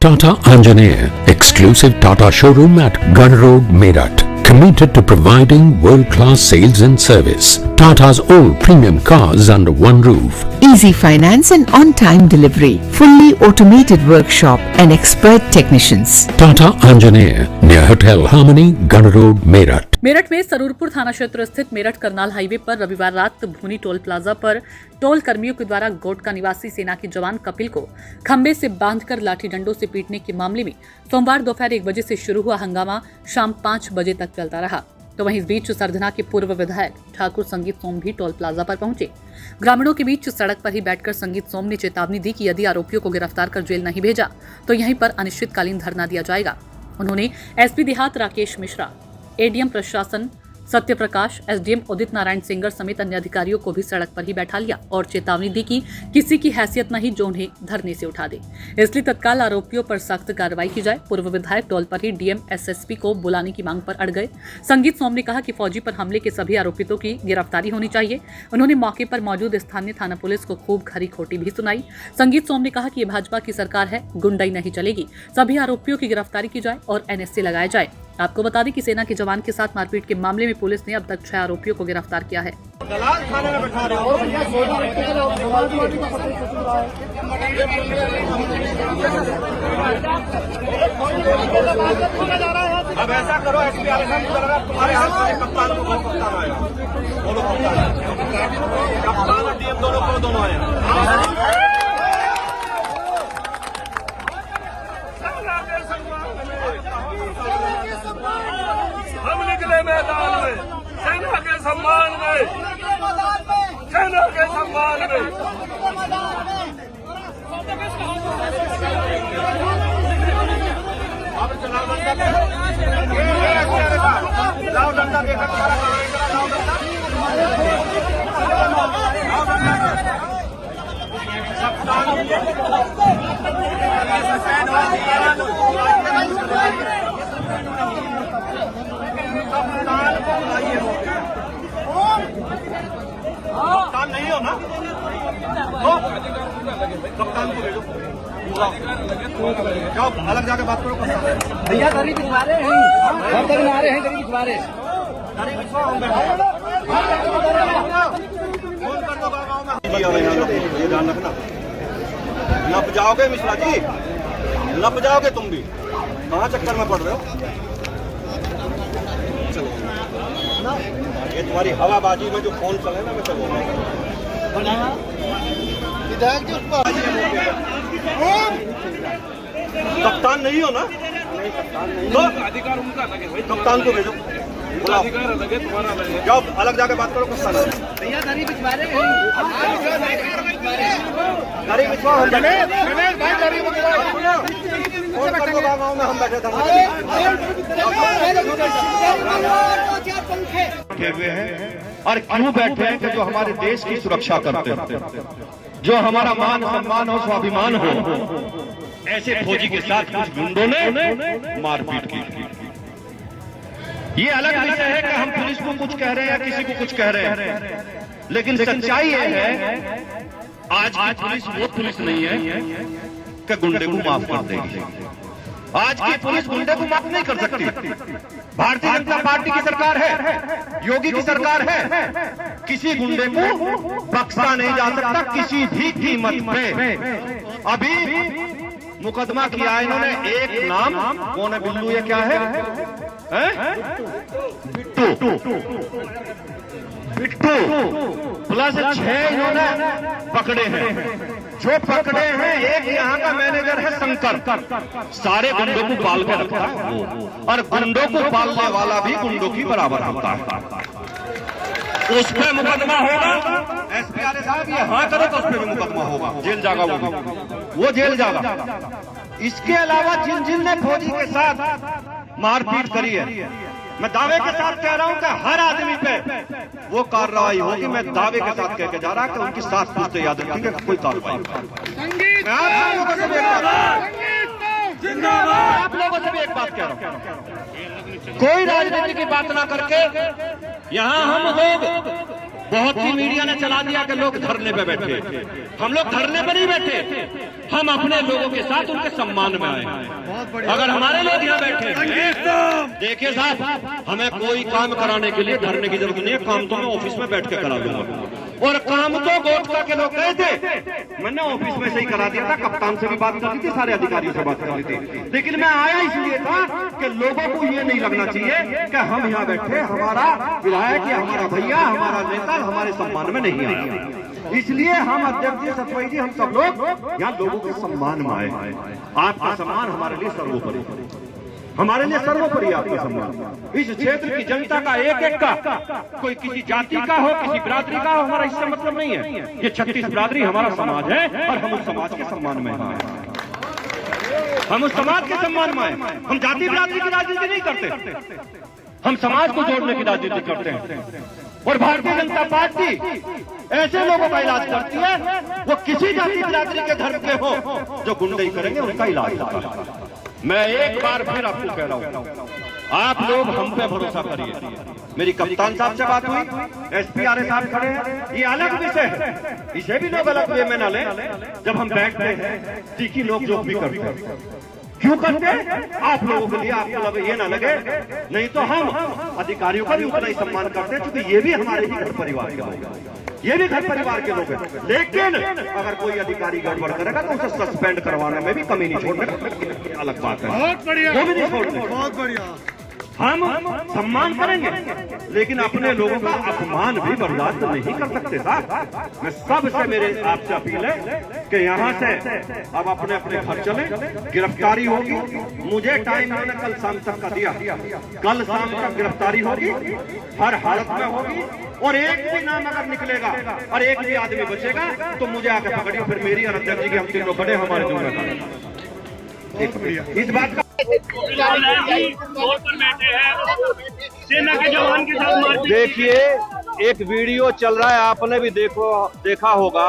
Tata Anjaneya, exclusive Tata showroom at Gun Road, Meerut. Committed to providing world-class sales and service. Tata's all premium cars under one roof. Easy finance and on-time delivery. Fully automated workshop and expert technicians. Tata Anjaneya, near Hotel Harmony, Gun Road, Meerut. Meerut में सरूरपुर थाना क्षेत्र स्थित Meerut Karnal highway पर रविवार रात भूनी toll plaza पर toll कर्मियों के द्वारा गोटका निवासी सेना के जवान कपिल को खंबे से बांधकर लाठी डंडों से पीटने के मामले में सोमवार दोपहर 1 बजे से शुरू हुआ हंगामा शाम 5 बजे तक चलता रहा। तो वहीं इस बीच सरधना के पूर्व विधायक ठाकुर संगीत सोम भी टोल प्लाजा पर पहुंचे। ग्रामीणों के बीच सड़क पर ही बैठकर संगीत सोम ने चेतावनी दी कि यदि आरोपियों को गिरफ्तार कर जेल नहीं भेजा तो यहीं पर अनिश्चितकालीन धरना दिया जाएगा। उन्होंने एसपी देहात राकेश मिश्रा, एडीएम प्रशासन सत्य प्रकाश, एसडीएम उदित नारायण सिंगर समेत अन्य अधिकारियों को भी सड़क पर ही बैठा लिया और चेतावनी दी कि किसी की हैसियत नहीं जो उन्हें धरने से उठा दे, इसलिए तत्काल आरोपियों पर सख्त कार्रवाई की जाए। पूर्व विधायक टोल पर ही डीएम एसएसपी को बुलाने की मांग पर अड़ गए। संगीत सोम ने कहा कि फौजी पर हमले के सभी आरोपितों की गिरफ्तारी होनी चाहिए। उन्होंने मौके पर मौजूद स्थानीय थाना पुलिस को खूब खरी खोटी भी सुनाई। संगीत सोम ने कहा कि ये भाजपा की सरकार है, गुंडाई नहीं चलेगी, सभी आरोपियों की गिरफ्तारी की जाए और एनएसए लगाया जाए। आपको बता दें कि सेना के जवान के साथ मारपीट के मामले में पुलिस ने अब तक 6 आरोपियों को गिरफ्तार किया है। अब ऐसा करो, एसपी तुम्हारे हाथ में कप्तान को कप्तान आएगा, बोलो कप्तान और डीएम दोनों आए। हम निकले मैदान में सेना के सम्मान में, सेना के सम्मान में। अब लाओ डंडा देकर कप्तान नहीं हो ना, कप्तान को भेजो, जाओ अलग जाके बात करो। भैया गरीब पिछवाड़े हैं, सब गरीब आ रहे हैं, गरीब पिछवाड़े फोन कर दो गाँव में। ये ध्यान रखना, नप जाओगे मिश्रा जी, नप जाओगे तुम भी। कहाँ चक्कर में पड़ रहे हो? ये तुम्हारी हवाबाजी में जो फोन चले ना, मैं चलो कप्तान नहीं हो ना, तो अधिकार उनका लगे भाई, कप्तान को भेजो, अधिकार लगे तुम्हारा लगे, जाओ अलग जाके बात करो। कप्तान भैया गरीब पिछवाड़े हैं, गरीब पिछवा फोन कर दो गाँव में, हम बैठे हुए हैं और क्यों बैठे हैं कि जो हमारे देश की सुरक्षा करते हैं, जो हमारा मान सम्मान और स्वाभिमान हो, ऐसे फौजी के साथ कुछ गुंडों ने मारपीट की। ये अलग विषय है कि हम पुलिस को कुछ कह रहे हैं या किसी को कुछ कह रहे हैं, लेकिन सच्चाई ये है आज की पुलिस वो पुलिस नहीं है कि गुंडे को माफ कर देगी। आज की पुलिस गुंडे को माफ नहीं कर सकती। भारतीय जनता पार्टी की सरकार है, योगी की सरकार है, किसी गुंडे को बख्शा नहीं जा सकता किसी भी कीमत पे। अभी मुकदमा किया इन्होंने, एक नाम कौन है? बिल्लू, ये क्या है? बिट्टू, बिट्टू प्लस 6 इन्होंने पकड़े हैं। जो पकड़े हैं, एक यहाँ का मैनेजर है शंकर, सारे गुंडों को पाल के रखता है वो, और गुंडों को पालने वाला भी गुंडों की बराबर होता है। उस पर मुकदमा होगा, एसपी आले साहब ये हाँ करो तो उस पर भी मुकदमा होगा, जेल जाएगा वो जेल जाएगा। इसके अलावा जिन जिन ने फौजी के साथ मारपीट करी है, मैं दावे के साथ कह रहा हूं कि हर आदमी पे वो कार्रवाई होगी। मैं दावे के साथ कह के जा रहा कि उनकी साथ पूछते याद रखिएगा कि कोई कार्रवाई। आप लोगों से भी एक बात कह रहा हूं, कोई राजनीति की बात ना करके यहाँ हम लोग बहुत सी मीडिया ने चला दिया कि लोग धरने पे बैठे। हम लोग धरने पर नहीं बैठे, हम अपने लोगों के साथ उनके सम्मान में आए। अगर हमारे लोग यहाँ बैठे, देखिए साहब, हमें कोई काम कराने के लिए धरने की जरूरत नहीं है। काम तो मैं ऑफिस में बैठ के करा लूंगा, और काम तो गोटका के लोग गए थे, मैंने ऑफिस में से ही करा दिया था। कप्तान से भी बात कर ली थी, सारे अधिकारियों से बात कर ली थी, लेकिन मैं आया इसलिए था कि लोगों को ये नहीं लगना चाहिए कि हम यहाँ बैठे, हमारा विधायक या हमारा भैया, हमारा नेता हमारे सम्मान में नहीं आया। इसलिए हम अध्यक्ष जी, सतपाई जी, हम सब लोग यहाँ लोगों के सम्मान में आए। आपका सम्मान हमारे लिए सर्वोपरि, हमारे लिए सर्वोपरि आपका सम्मान। इस क्षेत्र की जनता का एक एक का, कोई किसी जाति का हो, किसी बिरादरी का हो, हमारा इससे मतलब नहीं है। ये 36 बिरादरी हमारा समाज है, और हम उस समाज के सम्मान में हैं। हम उस समाज के सम्मान में हैं। हम जाति बिरादरी की राजनीति नहीं करते, हम समाज को जोड़ने की राजनीति करते हैं। और भारतीय जनता पार्टी ऐसे लोगों का इलाज करती है, वो किसी जाति बिरादरी के धर्म के हो, जो गुंडई करेंगे उनका इलाज होता है। मैं एक बार फिर आपको कह रहा हूँ, आप लोग हम पे भरोसा करिए। मेरी कप्तान साहब से बात हुई, SPRA साहब खड़े हैं, ये अलग विषय है, इसे भी लोग अलग वे में न लें। जब हम बैठते हैं, तीखी लोग जो भी करते हैं, क्यों करते हैं? आप लोगों के लिए, आपको लगे ये ना लगे, नहीं तो हम अधिकारियों का भी उतना ही सम्मान करते हैं, क्योंकि ये भी हमारे ही घर परिवार के लोग हैं, ये भी घर परिवार के लोग हैं। लेकिन अगर कोई अधिकारी गड़बड़ करेगा तो उसे सस्पेंड करवाने में भी कमी नहीं छोड़ने का अलग बात है, बहुत बढ़िया, वो भी नहीं छोड़ने। बहुत बढ़िया, हम सम्मान करेंगे, लेकिन अपने लोगों का अपमान भी बर्दाश्त नहीं कर सकते साहब। मैं सबसे, मेरे आपसे अपील है कि यहाँ से अब अपने अपने घर चले। गिरफ्तारी होगी, मुझे टाइम मैंने कल शाम तक का दिया, कल शाम तक गिरफ्तारी होगी, हर हालत में होगी। और एक भी नाम अगर निकलेगा और एक भी आदमी बचेगा तो मुझे आके पकड़ियो, फिर मेरी और अध्यक्ष जी के हम तीनों बड़े हमारे जिम्मेदार। इस बात का सेना के जवान के साथ देखिए, एक वीडियो चल रहा है, आपने भी देखा होगा।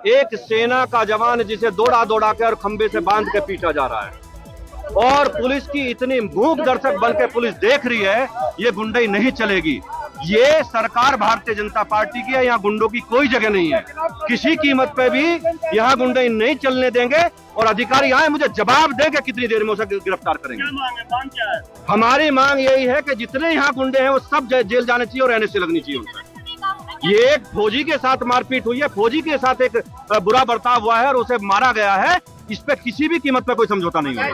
एक सेना का जवान जिसे दौड़ा दौड़ा के और खंबे से बांध के पीटा जा रहा है, और पुलिस की इतनी मूक दर्शक बन के पुलिस देख रही है। ये गुंडई नहीं चलेगी, ये सरकार भारतीय जनता पार्टी की है, यहाँ गुंडों की कोई जगह नहीं है। किसी कीमत पे भी यहाँ गुंडई नहीं चलने देंगे, और अधिकारी आए मुझे जवाब दें कि कितनी देर में उसे गिरफ्तार करेंगे। मांग क्या है? हमारी मांग यही है कि जितने यहाँ गुंडे हैं वो सब जेल जाने चाहिए और NSA लगनी चाहिए उनसे। ये एक फौजी के साथ मारपीट हुई है, फौजी के साथ एक बुरा बर्ताव हुआ है और उसे मारा गया है, इस पे किसी भी कीमत पे कोई समझौता नहीं होगा।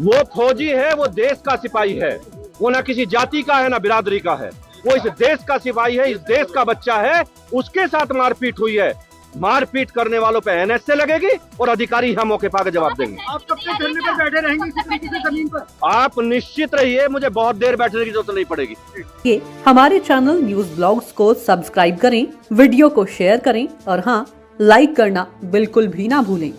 वो फौजी है, वो देश का सिपाही है, वो ना किसी जाति का है ना बिरादरी का है, वो इस देश का सिपाही है, इस देश का बच्चा है। उसके साथ मारपीट हुई है, मारपीट करने वालों पे NSA लगेगी और अधिकारी हम मौके पर जवाब देंगे। आप कब तक धरने पर बैठे रहेंगे इसी तरीके से जमीन पर? आप निश्चित रहिए, मुझे बहुत देर बैठने की जरूरत नहीं पड़ेगी। हमारे चैनल न्यूज ब्लॉग्स को सब्सक्राइब करें, वीडियो को शेयर करें, और हाँ, लाइक करना बिल्कुल भी ना भूलें।